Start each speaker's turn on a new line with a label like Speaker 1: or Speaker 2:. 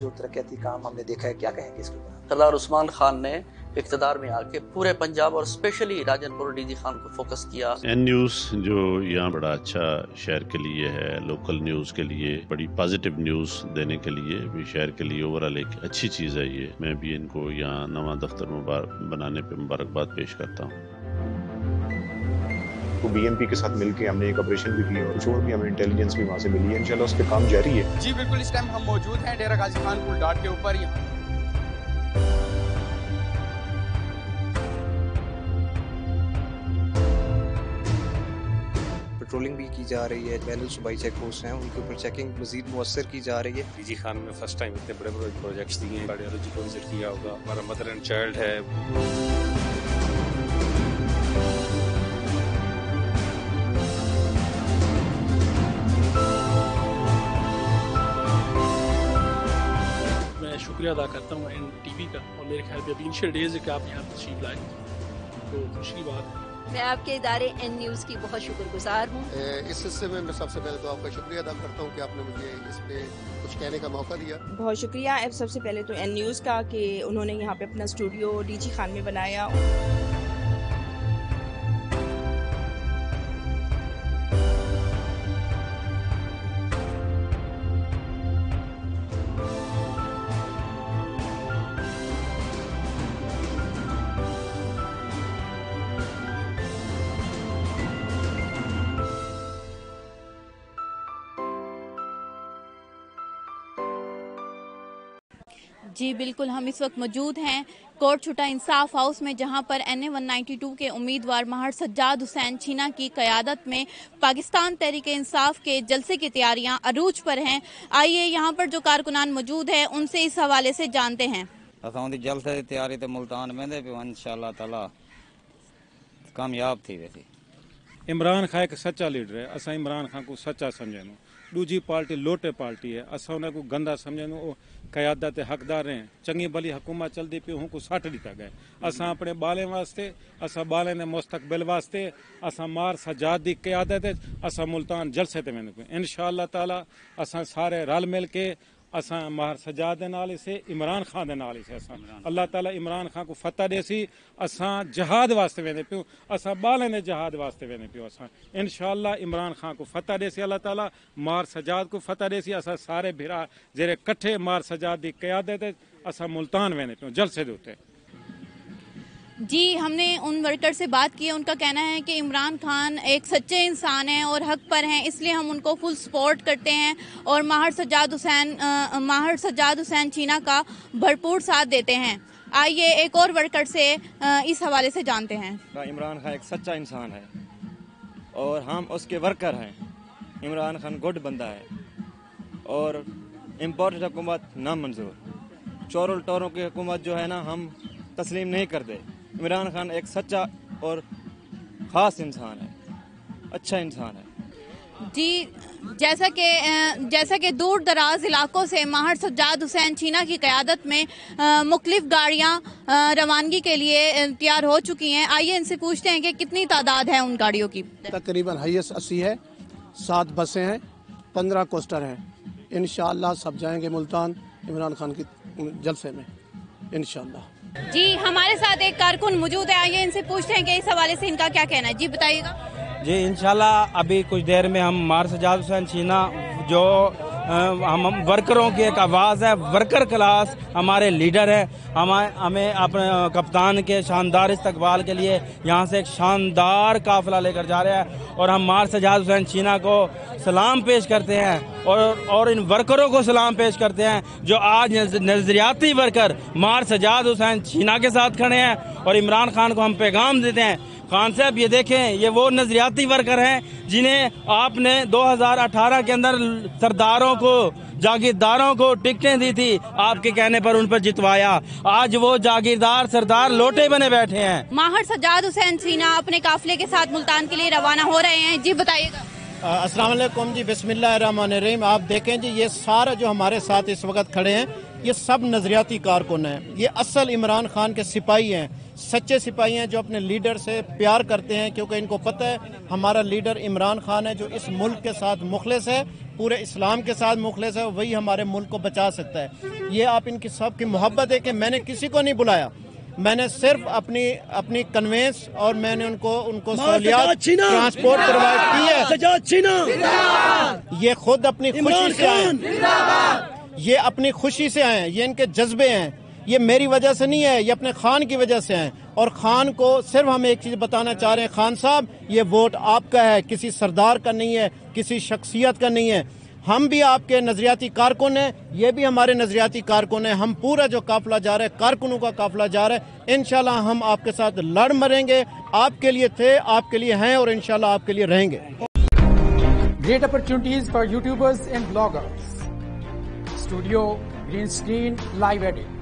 Speaker 1: जो तरक्याती काम हमने देखा है, क्या कहेंगे इसके ऊपर?
Speaker 2: सरदार उस्मान खान ने इक़्तिदार में आके पूरे पंजाब और स्पेशली राजनपुर डीजी खान को फोकस किया।
Speaker 3: एन न्यूज़ जो यहाँ बड़ा अच्छा शहर के लिए है, लोकल न्यूज़ के लिए बड़ी पॉजिटिव न्यूज़ देने के लिए भी शहर के लिए ओवरऑल एक अच्छी चीज़ है ये। मैं भी इनको यहाँ नवा दफ्तर बनाने पे मुबारकबाद पेश करता हूँ।
Speaker 4: तो बीएमपी के साथ मिलकर हमने एक ऑपरेशन भी किया और कुछ और भी हमें इंटेलिजेंस भी वहाँ से मिली है। इंशाल्लाह उस पे काम जारी है।
Speaker 5: जी बिल्कुल, इस टाइम हम मौजूद हैं डेरा गाजी खान पुल डाट के ऊपर।
Speaker 6: पेट्रोलिंग भी की जा रही है, बैनल सूबाई चेक पोस्ट हैं उनके ऊपर चेकिंग मजीद मुअस्सर की जा रही है।
Speaker 7: डीजी खान में फर्स्ट टाइम इतने बड़े बड़े प्रोजेक्ट्स दिए हैं। कार्डियोलॉजी को विजिट किया होगा, हमारा मदर एंड चाइल्ड है।
Speaker 8: शुक्रिया अदा करता हूँ NTV का, और मेरे ख्याल में अभी इनिशियल डेज है कि आप यहाँ तशरीफ लाए, तो खुशी की बात है।
Speaker 9: मैं आपके इदारे N न्यूज़ की बहुत शुक्रगुजार हूँ।
Speaker 10: इस हिस्से में मैं सबसे पहले तो आपका शुक्रिया अदा करता हूँ कि आपने मुझे इस पे कुछ कहने का मौका दिया।
Speaker 11: बहुत शुक्रिया सबसे पहले तो N न्यूज़ का कि उन्होंने यहाँ पे अपना स्टूडियो डीजी खान में बनाया।
Speaker 12: जी बिल्कुल, हम इस वक्त मौजूद हैं कोर्ट छुटा इंसाफ हाउस में, जहां पर NA 192 के उम्मीदवार महार सज्जाद हुसैन छीना की क़यादत में पाकिस्तान तहरीक इंसाफ के जलसे की तैयारियां अरूज पर हैं। आइए यहाँ पर जो कारकुनान मौजूद हैं उनसे इस हवाले से जानते हैं।
Speaker 13: जलसे की तैयारी तो मुल्तान में इंशाअल्लाह ताला कामयाब थी। वैसे
Speaker 14: इमरान खान एक सच्चा लीडर है, असा इमरान खान को सच्चा समझनो। दूजी पार्टी लोटे पार्टी है, असा उन्हें को गंदा समझनो। कयादत हकदार हैं, चंगी भली हुकूमत चलती पी हूँ को सट दिता गए। असा अपने बाले वास्ते, असा बाले ने मुस्तकबिल वास्ते, असा मार सजाद दी कयादत असा मुल्तान जलसे ते मैंने इंशाअल्लाह ताला असा सारे रल मिल के असा मार सजाद दे नाल से इमरान खान दे नाल से असा अल्लाह ताला इमरान खान को फतह देसी। असा जहाद वास्ते वेंदे पियो, असा बाले ने जहाद वास्ते वेंदे पियो। असा इंशाअल्लाह इमरान खान को फतह देसी, अल्लाह ताला मार सजाद को फतह देसी। असा सारे भिरा जेरे कट्ठे मार सजाद दी क़यादत असा मुल्तान वेंदे पियो जलसे दे उते।
Speaker 12: जी हमने उन वर्कर से बात की है, उनका कहना है कि इमरान खान एक सच्चे इंसान हैं और हक पर हैं, इसलिए हम उनको फुल सपोर्ट करते हैं और महार सज्जाद हुसैन छीना का भरपूर साथ देते हैं। आइए एक और वर्कर से इस हवाले से जानते हैं।
Speaker 13: इमरान खान एक सच्चा इंसान है और हम उसके वर्कर हैं। इमरान खान गुड बंदा है और इम्पोर्टेड हुकूमत नामंजूर। चोरों टोरों की हुकूमत जो है ना, हम तस्लीम नहीं करते। इमरान खान एक सच्चा और ख़ास इंसान है, अच्छा इंसान है।
Speaker 12: जी जैसा कि दूर दराज इलाकों से महार सज्जाद हुसैन छीना की क़यादत में मुख्तलिफ गाड़ियाँ रवानगी के लिए तैयार हो चुकी हैं। आइए इनसे पूछते हैं कि कितनी तादाद है उन गाड़ियों की।
Speaker 15: तकरीबन हाईएस्ट 80 है, 7 बसें हैं, 15 कोस्टर हैं। इंशाअल्लाह सब जाएंगे मुल्तान इमरान खान की जलसे में इंशाअल्लाह।
Speaker 12: जी हमारे साथ एक कारकुन मौजूद है, आइए इनसे पूछते हैं कि इस हवाले से इनका क्या कहना है। जी बताइएगा।
Speaker 16: जी इंशाल्लाह अभी कुछ देर में हम मार सज्जाद हुसैन छीना जो हम वर्करों की एक आवाज़ है, वर्कर क्लास हमारे लीडर है, हमें अपने कप्तान के शानदार इस्तकबाल के लिए यहाँ से एक शानदार काफिला लेकर जा रहे हैं और हम मार सज्जाद हुसैन छीना को सलाम पेश करते हैं और इन वर्करों को सलाम पेश करते हैं जो आज नजरियाती वर्कर मार सज्जाद हुसैन छीना के साथ खड़े हैं। और इमरान खान को हम पैगाम देते हैं, खान साहब ये देखें, ये वो नजरियाती वर्कर हैं जिन्हें आपने 2018 के अंदर सरदारों को, जागीरदारों को टिकटें दी थी, आपके कहने पर उन पर जितवाया। आज वो जागीरदार सरदार लोटे बने बैठे हैं।
Speaker 12: माहर सज्जाद हुसैन छीना अपने काफिले के साथ मुल्तान के लिए रवाना हो रहे हैं। जी बताइएगा।
Speaker 17: अस्सलाम वालेकुम जी, बिस्मिल्लाहिर्रहमानिर्रहीम। आप देखें जी, ये सारा जो हमारे साथ इस वक्त खड़े हैं ये सब नजरियाती कारकुन हैं। ये असल इमरान खान के सिपाही हैं, सच्चे सिपाही हैं जो अपने लीडर से प्यार करते हैं, क्योंकि इनको पता है हमारा लीडर इमरान खान है जो इस मुल्क के साथ मुखलिस है پورے اسلام کے ساتھ مخلص ہے وہی ہمارے ملک کو بچا سکتا ہے. یہ آپ ان کی سب کی محبت ہے کہ میں نے کسی کو نہیں بلایا, میں نے صرف اپنی کنوینس اور میں نے ان کو سہولیات ٹرانسپورٹ پرووائڈ کی ہے. یہ خود اپنی خوشی سے آئے ہیں, یہ اپنی خوشی سے آئے ہیں, یہ ان کے جذبے ہیں, یہ میری وجہ سے نہیں ہے, یہ اپنے خان کی وجہ سے ہیں. اور خان کو صرف ہم ایک چیز بتانا چاہ رہے ہیں, خان صاحب یہ ووٹ آپ کا ہے, کسی سردار کا نہیں ہے, کسی شخصیت کا نہیں ہے. ہم بھی آپ کے نظریاتی کارکن ہیں, یہ بھی ہمارے نظریاتی کارکن ہیں. ہم پورا جو قافلہ جا رہا ہے, کارکنوں کا قافلہ جا رہا ہے, انشاءاللہ ہم آپ کے ساتھ لڑ مریں گے. آپ کے لیے تھے, آپ کے لیے ہیں اور انشاءاللہ آپ کے لیے رہیں گے.
Speaker 18: Great opportunities for YouTubers and bloggers. Studio, green screen, live edit.